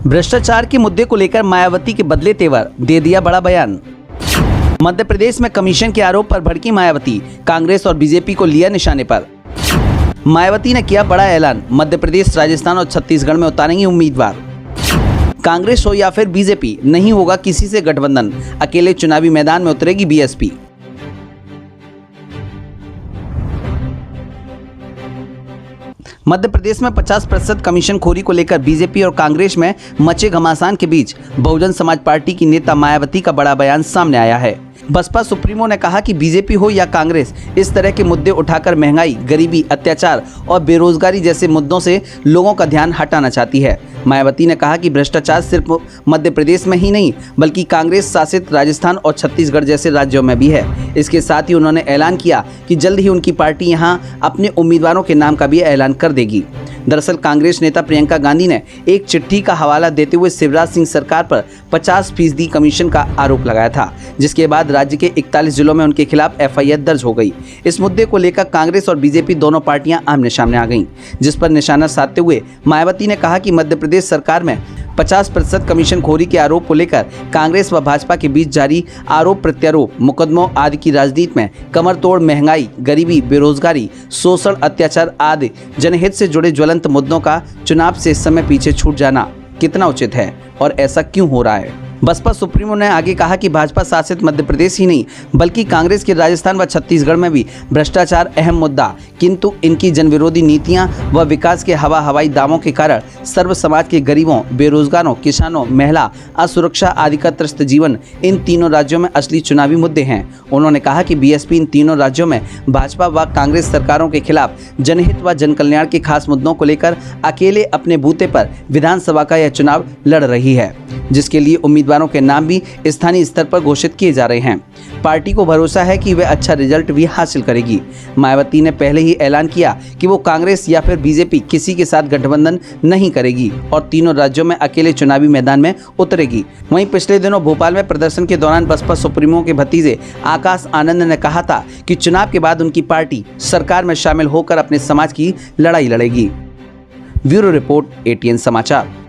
भ्रष्टाचार के मुद्दे को लेकर मायावती के बदले तेवर, दे दिया बड़ा बयान। मध्य प्रदेश में कमीशन के आरोप पर भड़की मायावती, कांग्रेस और बीजेपी को लिया निशाने पर। मायावती ने किया बड़ा ऐलान, मध्य प्रदेश, राजस्थान और छत्तीसगढ़ में उतारेंगी उम्मीदवार। कांग्रेस हो या फिर बीजेपी, नहीं होगा किसी से गठबंधन, अकेले चुनावी मैदान में उतरेगी बीएसपी। मध्य प्रदेश में 50% कमीशनखोरी को लेकर बीजेपी और कांग्रेस में मचे घमासान के बीच बहुजन समाज पार्टी की नेता मायावती का बड़ा बयान सामने आया है। बसपा सुप्रीमो ने कहा कि बीजेपी हो या कांग्रेस, इस तरह के मुद्दे उठाकर महंगाई, गरीबी, अत्याचार और बेरोजगारी जैसे मुद्दों से लोगों का ध्यान हटाना चाहती है। मायावती ने कहा कि भ्रष्टाचार सिर्फ मध्य प्रदेश में ही नहीं बल्कि कांग्रेस शासित राजस्थान और छत्तीसगढ़ जैसे राज्यों में भी है। इसके साथ ही उन्होंने ऐलान किया कि जल्द ही उनकी पार्टी यहां अपने उम्मीदवारों के नाम का भी ऐलान कर देगी। दरअसल कांग्रेस नेता प्रियंका गांधी ने एक चिट्ठी का हवाला देते हुए शिवराज सिंह सरकार पर 50% कमीशन का आरोप लगाया था, जिसके बाद राज्य के 41 जिलों में उनके खिलाफ एफआईआर दर्ज हो गई। इस मुद्दे को लेकर कांग्रेस और बीजेपी दोनों पार्टियां आमने सामने आ गईं, जिस पर निशाना साधते हुए मायावती ने कहा कि मध्य प्रदेश सरकार में 50% कमीशनखोरी के आरोप को लेकर कांग्रेस व भाजपा के बीच जारी आरोप प्रत्यारोप, मुकदमों आदि की राजनीति में कमर तोड़ महंगाई, गरीबी, बेरोजगारी, शोषण, अत्याचार आदि जनहित से जुड़े ज्वलंत मुद्दों का चुनाव से इस समय पीछे छूट जाना कितना उचित है और ऐसा क्यों हो रहा है। बसपा सुप्रीमो ने आगे कहा कि भाजपा शासित मध्य प्रदेश ही नहीं बल्कि कांग्रेस के राजस्थान व छत्तीसगढ़ में भी भ्रष्टाचार अहम मुद्दा, किंतु इनकी जनविरोधी नीतियां व विकास के हवाई दावों के कारण सर्व समाज के गरीबों, बेरोजगारों, किसानों, महिला, असुरक्षा आदि का त्रस्त जीवन इन तीनों राज्यों में असली चुनावी मुद्दे हैं। उन्होंने कहा कि बीएसपी इन तीनों राज्यों में भाजपा व कांग्रेस सरकारों के खिलाफ जनहित व जनकल्याण के खास मुद्दों को लेकर अकेले अपने बूते पर विधानसभा का यह चुनाव लड़ रही है, जिसके लिए उम्मीदवारों के नाम भी स्थानीय स्तर पर घोषित किए जा रहे हैं। पार्टी को भरोसा है कि वह अच्छा रिजल्ट भी हासिल करेगी। मायावती ने पहले ही ऐलान किया कि वो कांग्रेस या फिर बीजेपी किसी के साथ गठबंधन नहीं करेगी और तीनों राज्यों में अकेले चुनावी मैदान में उतरेगी। वहीं पिछले दिनों भोपाल में प्रदर्शन के दौरान बसपा सुप्रीमो के भतीजे आकाश आनंद ने कहा था कि चुनाव के बाद उनकी पार्टी सरकार में शामिल होकर अपने समाज की लड़ाई लड़ेगी। ब्यूरो रिपोर्ट, ATN समाचार।